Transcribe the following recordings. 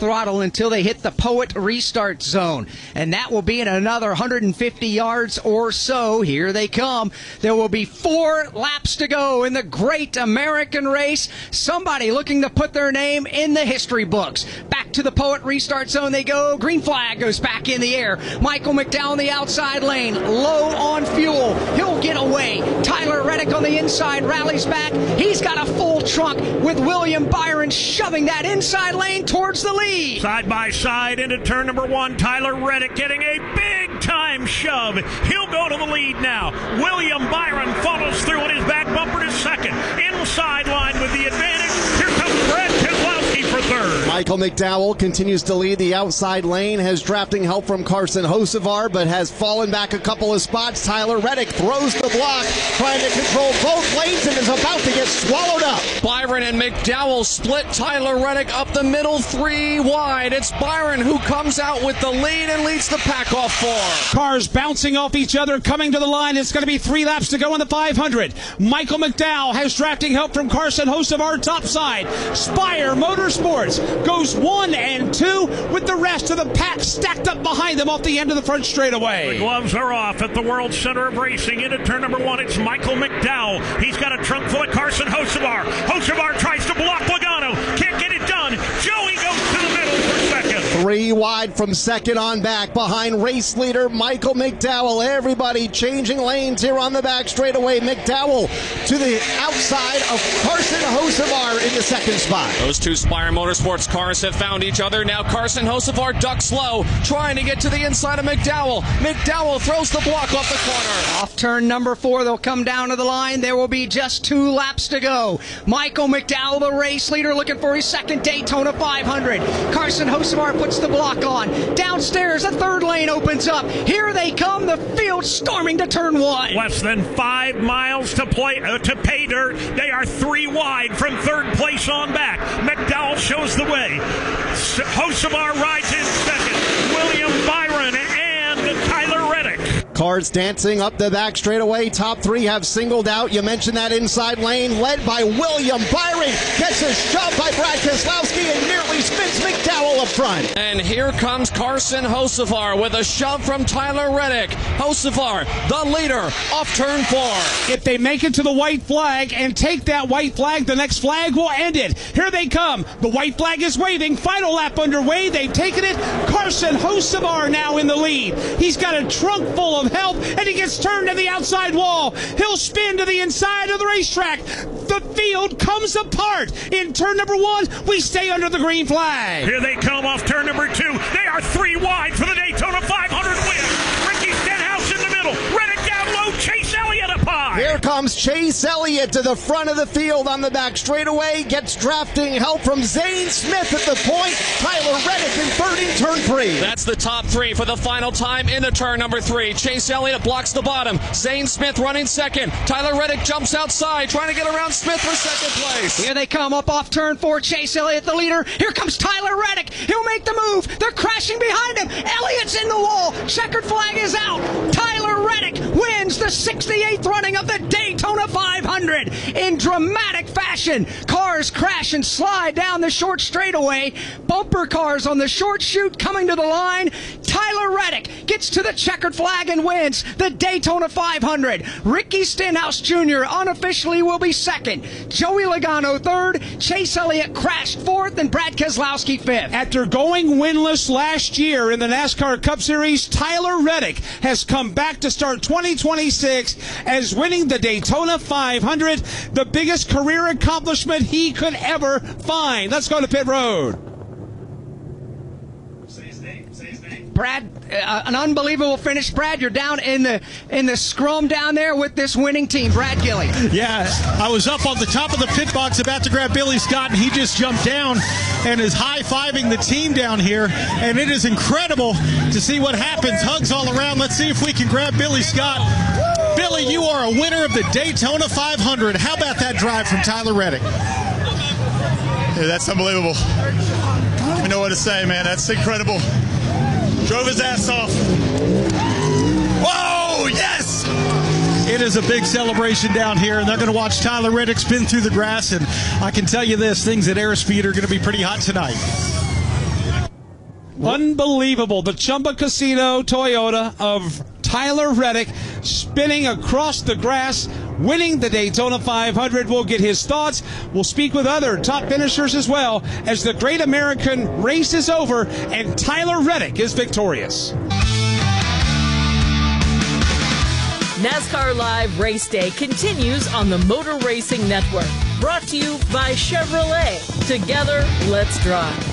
throttle until they hit the Poet restart zone. And that will be in another 150 yards or so. Here they come. There will be 4 laps to go in the great American race. Somebody looking to put their name in the history books. Back to the Poet restart zone they go. Green flag goes back in the air. Michael McDowell in the outside lane, low on fuel. He'll get away. Tyler Reddick on the inside rallies back. He's got a full trunk with William Byron shoving that inside lane towards the lead. Side by side into turn number 1. Tyler Reddick getting a big time shove. He'll go to the lead now. William Byron follows through on his back bumper to second. Inside line with the advantage. Here comes Brad Keselowski for third. Michael McDowell continues to lead the outside lane, has drafting help from Carson Hocevar, but has fallen back a couple of spots. Tyler Reddick throws the block, trying to control both lanes, and is about to get swallowed up. Byron and McDowell split Tyler Reddick up the middle, 3 wide. It's Byron who comes out with the lead and leads the pack off 4. Cars bouncing off each other, coming to the line. It's going to be 3 laps to go in the 500. Michael McDowell has drafting help from Carson Hocevar topside. Spire Motorsports goes 1 and 2 with the rest of the pack stacked up behind them off the end of the front straightaway. The gloves are off at the World Center of Racing. Into turn number 1, it's Michael McDowell. He's got a trunk full of Carson Hocevar. Hocevar tries to block Logano. Can't get it done. Joey goes to the middle for second. 3 wide from second on back behind race leader Michael McDowell. Everybody changing lanes here on the back straightaway. McDowell to the outside of Carson Hocevar in the second spot. Those 2 Spire Motorsports cars have found each other. Now Carson Hocevar ducks low, trying to get to the inside of McDowell. McDowell throws the block off the corner. Off turn number 4, they'll come down to the line. There will be just 2 laps to go. Michael McDowell, the race leader, looking for his second Daytona 500. Carson Hocevar puts the block on. Downstairs, the third lane opens up. Here they come, the field storming to turn 1. Less than 5 miles to pay dirt. They are 3 wide from third place on back. McDowell shows the way. Hocevar rides in second. William Byron and Tyler Reddick. Cars dancing up the back straightaway. Top 3 have singled out. You mentioned that inside lane led by William Byron. Gets a shove by Brad Keselowski and nearly spins McDowell up front. And here comes Carson Hocevar with a shove from Tyler Reddick. Hocevar, the leader, off turn 4. If they make it to the white flag and take that white flag, the next flag will end it. Here they come. The white flag is waving. Final lap underway. They've taken it. Carson Hocevar now in the lead. He's got a trunk full of help, and he gets turned to the outside wall. He'll spin to the inside of the racetrack. The field comes apart. In turn number 1, we stay under the green flag. Here they come off turn number 2. They are 3 wide for the Daytona 500 win. Ricky Stenhouse in the middle. Reddick down low. Chase Elliott up high. Here comes Chase Elliott to the front of the field on the back straightaway. Gets drafting help from Zane Smith at the point. Tyler Reddick in third in turn 3. That's the top 3 for the final time into turn number 3. Chase Elliott blocks the bottom. Zane Smith running second. Tyler Reddick jumps outside, trying to get around Smith for second place. Here they come up off turn 4. Chase Elliott, the leader. Here comes Tyler Reddick. He'll make the move. They're crashing behind him. Elliott's in the wall. Checkered flag is out. Tyler Reddick wins the 68th running of the Daytona 500 in dramatic fashion. Cars crash and slide down the short straightaway. Bumper cars on the short chute coming to the line. Tyler Reddick gets to the checkered flag and wins the Daytona 500. Ricky Stenhouse Jr. unofficially will be second. Joey Logano third. Chase Elliott crashed fourth, and Brad Keselowski fifth. After going winless last year in the NASCAR Cup Series, Tyler Reddick has come back to start 2026 as winning the Daytona 500, the biggest career accomplishment he could ever find. Let's go to pit road. Brad, an unbelievable finish. Brad, you're down in the scrum down there with this winning team. Brad Gilly. Yeah, I was up on the top of the pit box about to grab Billy Scott, and he just jumped down and is high-fiving the team down here, and it is incredible to see what happens. Hugs all around. Let's see if we can grab Billy Scott. Billy, you are a winner of the Daytona 500. How about that drive from Tyler Reddick? Yeah, that's unbelievable. I don't know what to say, man. That's incredible. Drove his ass off. Whoa, yes! It is a big celebration down here, and they're going to watch Tyler Reddick spin through the grass, and I can tell you this, things at airspeed are going to be pretty hot tonight. Unbelievable. The Chumba Casino Toyota of Tyler Reddick spinning across the grass, winning the Daytona 500. We'll get his thoughts. We'll speak with other top finishers as well as the Great American Race is over and Tyler Reddick is victorious. NASCAR Live Race Day continues on the Motor Racing Network. Brought to you by Chevrolet. Together, let's drive.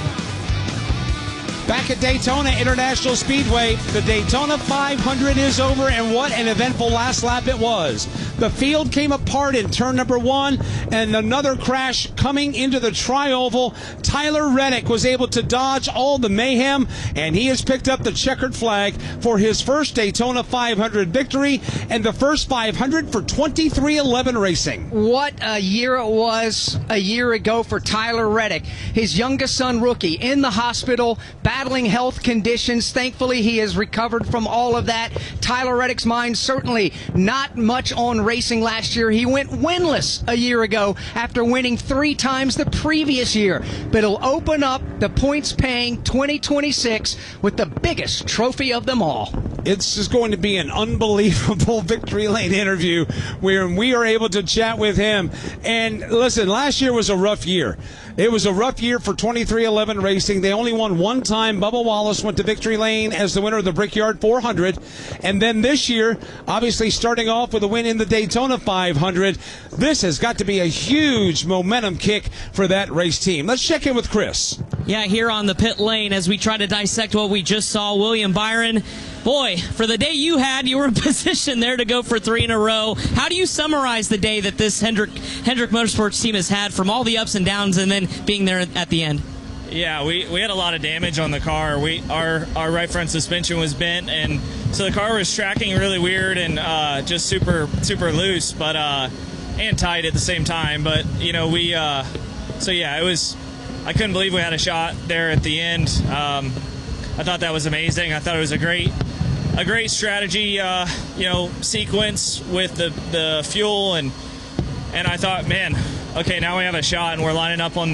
Back at Daytona International Speedway, the Daytona 500 is over, and what an eventful last lap it was. The field came apart in turn number 1, and another crash coming into the tri-oval. Tyler Reddick was able to dodge all the mayhem, and he has picked up the checkered flag for his first Daytona 500 victory and the first 500 for 23XI Racing. What a year it was a year ago for Tyler Reddick. His youngest son, rookie, in the hospital, battling health conditions. Thankfully, he has recovered from all of that. Tyler Reddick's mind certainly not much on racing last year. He went winless a year ago after winning 3 times the previous year. But it'll open up the points-paying 2026 with the biggest trophy of them all. It's just going to be an unbelievable Victory Lane interview where we are able to chat with him. And listen, last year was a rough year. It was a rough year for 23XI Racing. They only won one time. Bubba Wallace went to Victory Lane as the winner of the Brickyard 400. And then this year, obviously starting off with a win in the Daytona 500, this has got to be a huge momentum kick for that race team. Let's check in with Chris. Yeah, here on the pit lane as we try to dissect what we just saw. William Byron, boy, for the day you had, you were in position there to go for 3 in a row. How do you summarize the day that this Hendrick Motorsports team has had from all the ups and downs and then being there at the end? Yeah, we had a lot of damage on the car. Our right front suspension was bent, and so the car was tracking really weird and just super loose, but and tight at the same time. But you know, so yeah, it was. I couldn't believe we had a shot there at the end. I thought that was amazing. I thought it was a great strategy, sequence with the fuel, and I thought, man, okay, now we have a shot, and we're lining up on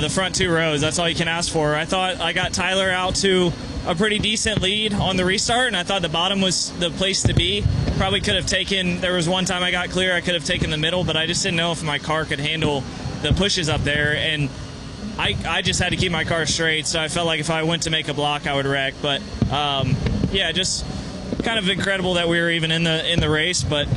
the front 2 rows. That's all you can ask for. I thought I got Tyler out to a pretty decent lead on the restart, and I thought the bottom was the place to be. Probably could have taken, there was one time I got clear, I could have taken the middle, but I just didn't know if my car could handle the pushes up there, and I just had to keep my car straight, so I felt like if I went to make a block, I would wreck. But yeah, just kind of incredible that we were even in the race. But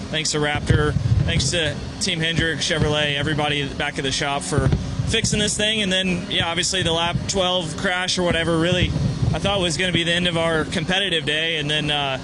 thanks to Raptor, thanks to Team Hendrick, Chevrolet, everybody at the back of the shop for fixing this thing. And then, yeah, obviously the lap 12 crash or whatever really I thought was going to be the end of our competitive day. And then,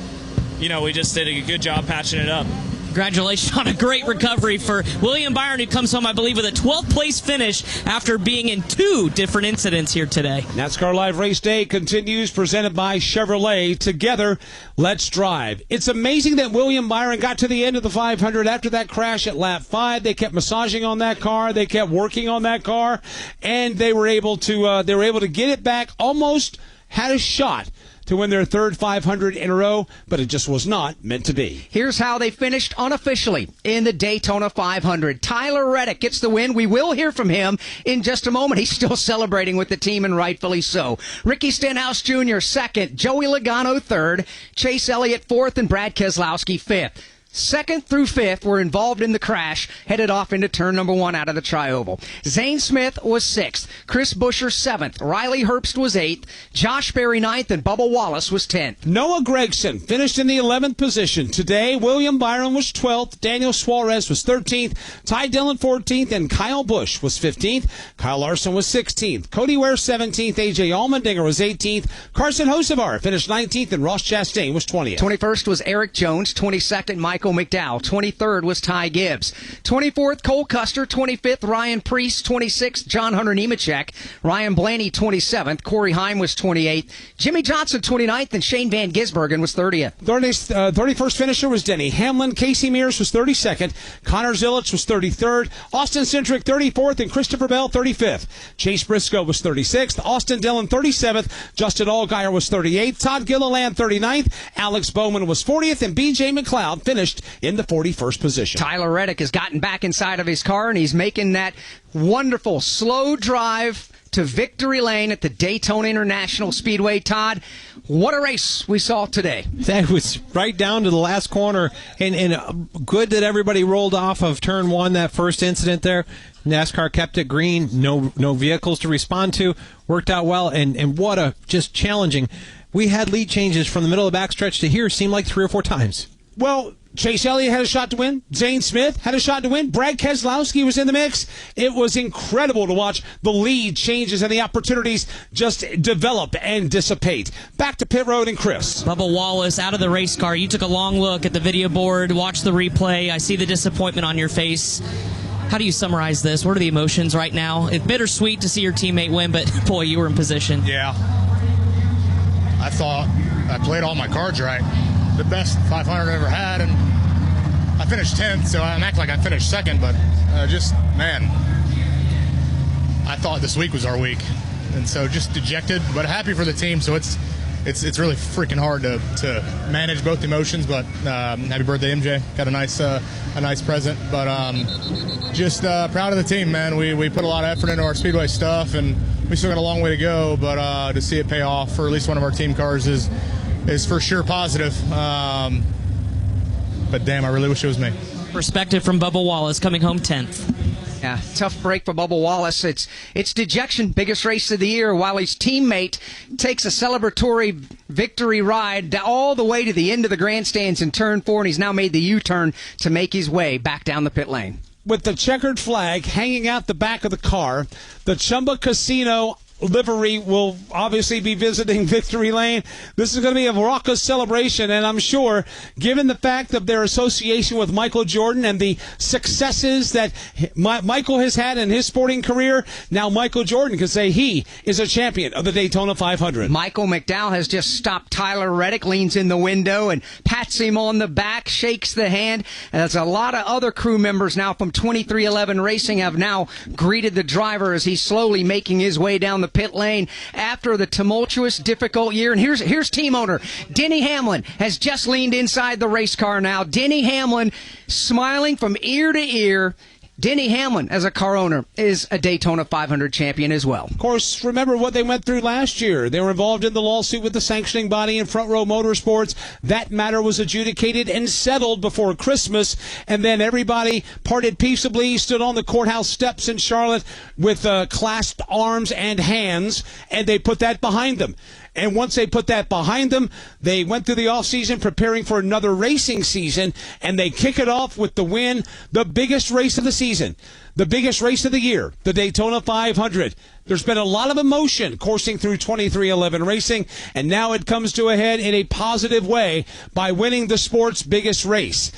we just did a good job patching it up. Congratulations on a great recovery for William Byron, who comes home, I believe, with a 12th place finish after being in 2 different incidents here today. NASCAR Live Race Day continues, presented by Chevrolet. Together, let's drive. It's amazing that William Byron got to the end of the 500 after that crash at lap 5. They kept massaging on that car. They kept working on that car, and they were able to get it back. Almost had a shot to win their 3rd 500 in a row, but it just was not meant to be. Here's how they finished unofficially in the Daytona 500. Tyler Reddick gets the win. We will hear from him in just a moment. He's still celebrating with the team, and rightfully so. Ricky Stenhouse Jr. 2nd, Joey Logano 3rd, Chase Elliott 4th, and Brad Keselowski 5th. 2nd through 5th were involved in the crash, headed off into turn number 1 out of the tri-oval. Zane Smith was 6th, Chris Buescher 7th, Riley Herbst was 8th, Josh Berry 9th, and Bubba Wallace was 10th. Noah Gragson finished in the 11th position. Today, William Byron was 12th, Daniel Suarez was 13th, Ty Dillon 14th, and Kyle Busch was 15th. Kyle Larson was 16th, Cody Ware 17th, AJ Allmendinger was 18th, Carson Hocevar finished 19th, and Ross Chastain was 20th. 21st was Eric Jones, 22nd, Michael McDowell, 23rd was Ty Gibbs, 24th Cole Custer, 25th Ryan Preece, 26th John Hunter Nemechek, Ryan Blaney 27th, Corey Heim was 28th, Jimmy Johnson 29th, and Shane Van Gisbergen was 30th. 31st finisher was Denny Hamlin, Casey Mears was 32nd, Connor Zilic was 33rd, Austin Cindric 34th, and Christopher Bell 35th. Chase Briscoe was 36th, Austin Dillon 37th, Justin Allgaier was 38th, Todd Gilliland 39th, Alex Bowman was 40th, and B.J. McLeod finished in the 41st position. Tyler Reddick has gotten back inside of his car, and he's making that wonderful slow drive to Victory Lane at the Daytona International Speedway. Todd, what a race we saw today. That was right down to the last corner, and good that everybody rolled off of turn one, that first incident there. NASCAR kept it green, no vehicles to respond to, worked out well, and what a just challenging. We had lead changes from the middle of the backstretch to here, seemed like 3 or 4 times. Well, Chase Elliott had a shot to win. Zane Smith had a shot to win. Brad Keselowski was in the mix. It was incredible to watch the lead changes and the opportunities just develop and dissipate. Back to pit road and Chris. Bubba Wallace out of the race car. You took a long look at the video board, watched the replay. I see the disappointment on your face. How do you summarize this? What are the emotions right now? It's bittersweet to see your teammate win, but boy, you were in position. Yeah. I thought I played all my cards right. The best 500 I ever had, and I finished 10th, so I'm acting like I finished 2nd, but man, I thought this week was our week, and so just dejected, but happy for the team. So it's really freaking hard to manage both emotions. But happy birthday, MJ! Got a nice present, but just proud of the team, man. We put a lot of effort into our speedway stuff, and we still got a long way to go. But to see it pay off for at least one of our team cars is for sure positive. But damn, I really wish it was me. Perspective from Bubba Wallace coming home 10th. Yeah, tough break for Bubba Wallace. It's dejection, biggest race of the year, while his teammate takes a celebratory victory ride all the way to the end of the grandstands in turn 4, and he's now made the U-turn to make his way back down the pit lane. With the checkered flag hanging out the back of the car, the Chumba Casino livery will obviously be visiting Victory Lane. This is going to be a raucous celebration, and I'm sure, given the fact of their association with Michael Jordan and the successes that Michael has had in his sporting career, now Michael Jordan can say he is a champion of the Daytona 500. Michael McDowell has just stopped Tyler Reddick, leans in the window and pats him on the back, shakes the hand. And there's a lot of other crew members now from 2311 Racing have now greeted the driver as he's slowly making his way down the pit lane after the tumultuous, difficult year. And here's team owner Denny Hamlin has just leaned inside the race car now. Denny Hamlin smiling from ear to ear. Denny Hamlin, as a car owner, is a Daytona 500 champion as well. Of course, remember what they went through last year. They were involved in the lawsuit with the sanctioning body in Front Row Motorsports. That matter was adjudicated and settled before Christmas, and then everybody parted peaceably, stood on the courthouse steps in Charlotte with clasped arms and hands, and they put that behind them. And once they put that behind them, they went through the offseason preparing for another racing season, and they kick it off with the win, the biggest race of the season, the biggest race of the year, the Daytona 500. There's been a lot of emotion coursing through 2311 Racing, and now it comes to a head in a positive way by winning the sport's biggest race.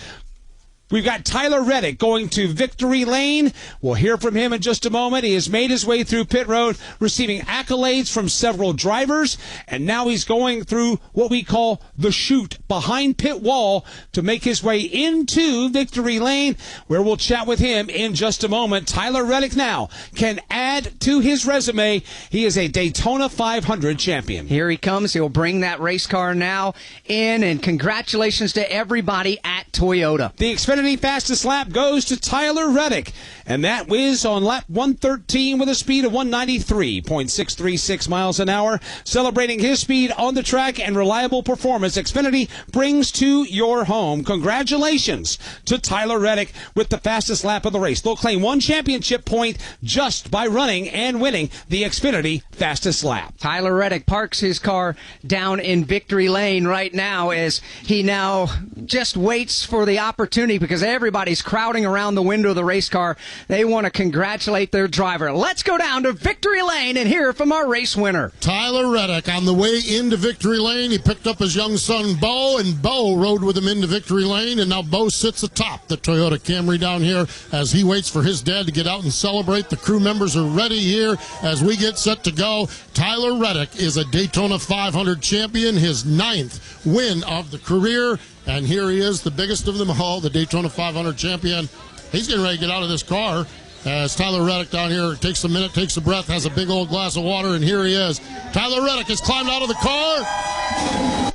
We've got Tyler Reddick going to Victory Lane. We'll hear from him in just a moment. He has made his way through pit road, receiving accolades from several drivers, and now he's going through what we call the chute behind pit wall to make his way into Victory Lane, where we'll chat with him in just a moment. Tyler Reddick now can add to his resume. He is a Daytona 500 champion. Here he comes. He'll bring that race car now in, and congratulations to everybody at Toyota. The Xfinity fastest lap goes to Tyler Reddick, and that whiz on lap 113 with a speed of 193.636 miles an hour. Celebrating his speed on the track and reliable performance, Xfinity brings to your home. Congratulations to Tyler Reddick with the fastest lap of the race. They'll claim one championship point just by running and winning the Xfinity fastest lap. Tyler Reddick parks his car down in Victory Lane right now as he now just waits for the opportunity, because everybody's crowding around the window of the race car. They want to congratulate their driver. Let's go down to Victory Lane and hear from our race winner. Tyler Reddick on the way into Victory Lane. He picked up his young son, Bo, and Bo rode with him into Victory Lane, and now Bo sits atop the Toyota Camry down here as he waits for his dad to get out and celebrate. The crew members are ready here as we get set to go. Tyler Reddick is a Daytona 500 champion, his 9th win of the career. And here he is, the biggest of them all, the Daytona 500 champion. He's getting ready to get out of this car as Tyler Reddick down here takes a minute, takes a breath, has a big old glass of water, and here he is. Tyler Reddick has climbed out of the car.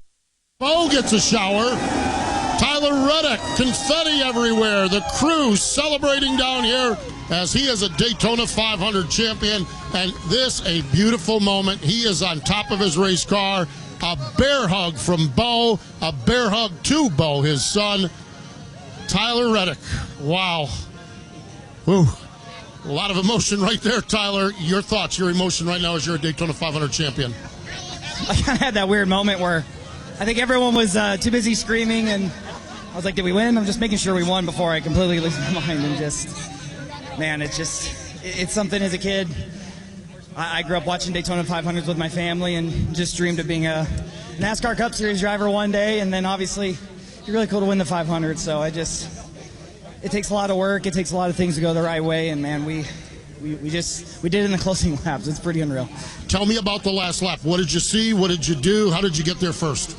Bo gets a shower. Tyler Reddick, confetti everywhere. The crew celebrating down here as he is a Daytona 500 champion. And this, a beautiful moment. He is on top of his race car. A bear hug from Bo, a bear hug to Bo, his son, Tyler Reddick. Wow. Whew. A lot of emotion right there, Tyler. Your thoughts, your emotion right now as you're a Daytona 500 champion. I kind of had that weird moment where I think everyone was too busy screaming, and I was like, did we win? I'm just making sure we won before I completely lose my mind. And just, man, it's something as a kid. I grew up watching Daytona 500s with my family and just dreamed of being a NASCAR Cup Series driver one day. And then obviously, it's really cool to win the 500. So it takes a lot of work. It takes a lot of things to go the right way. And man, we did it in the closing laps. It's pretty unreal. Tell me about the last lap. What did you see? What did you do? How did you get there first?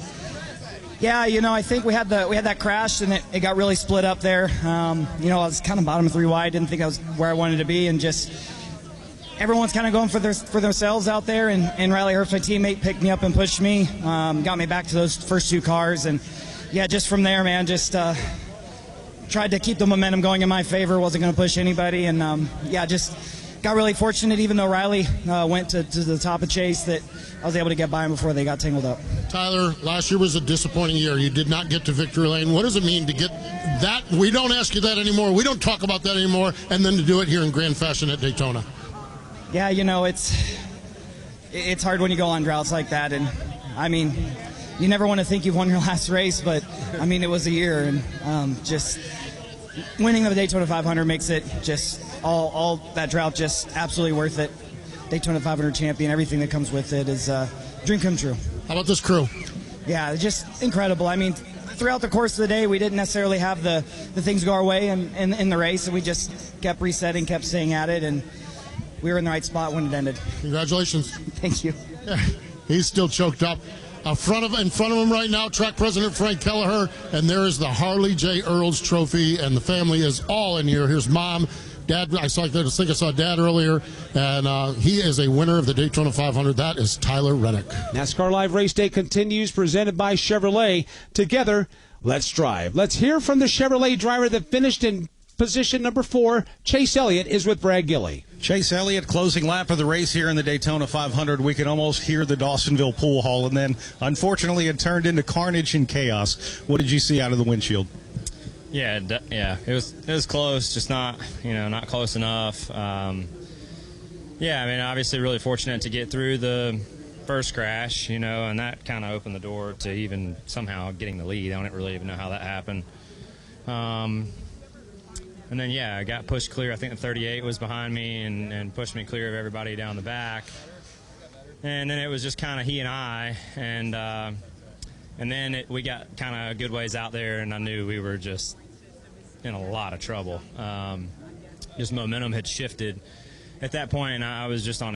Yeah, I think we had that crash and it got really split up there. I was kind of bottom three wide. Didn't think I was where I wanted to be, and just everyone's kind of going for themselves out there. And Riley Herbst, my teammate, picked me up and pushed me, got me back to those first two cars, and yeah, just from there, man, just tried to keep the momentum going in my favor. Wasn't going to push anybody, and just got really fortunate. Even though Riley went to the top of Chase, that I was able to get by him before they got tangled up. Tyler, last year was a disappointing year. You did not get to victory lane. What does it mean to get that? We don't ask you that anymore. We don't talk about that anymore. And then to do it here in grand fashion at Daytona. Yeah, it's hard when you go on droughts like that. And, I mean, you never want to think you've won your last race, but, I mean, it was a year. And just winning the Daytona 500 makes it just all that drought just absolutely worth it. Daytona 500 champion, everything that comes with it is a dream come true. How about this crew? Yeah, just incredible. I mean, throughout the course of the day, we didn't necessarily have the things go our way in the race, and we just kept resetting, kept staying at it, and we were in the right spot when it ended. Congratulations. Thank you. Yeah, he's still choked up. In front of him right now, track president Frank Kelleher, and there is the Harley J. Earls Trophy, and the family is all in here. Here's Mom, Dad. I think I saw Dad earlier, and he is a winner of the Daytona 500. That is Tyler Reddick. NASCAR Live Race Day continues, presented by Chevrolet. Together, let's drive. Let's hear from the Chevrolet driver that finished in position number 4. Chase Elliott is with Brad Gilley. Chase Elliott, closing lap of the race here in the Daytona 500. We could almost hear the Dawsonville pool hall, and then, unfortunately, it turned into carnage and chaos. What did you see out of the windshield? Yeah, it was close, just not close enough. I mean, obviously, really fortunate to get through the first crash, and that kind of opened the door to even somehow getting the lead. I don't really even know how that happened. And then, I got pushed clear. I think the 38 was behind me and pushed me clear of everybody down the back. And then it was just kind of he and I. And then we got kind of a good ways out there, and I knew we were just in a lot of trouble. Just momentum had shifted. At that point, I was just on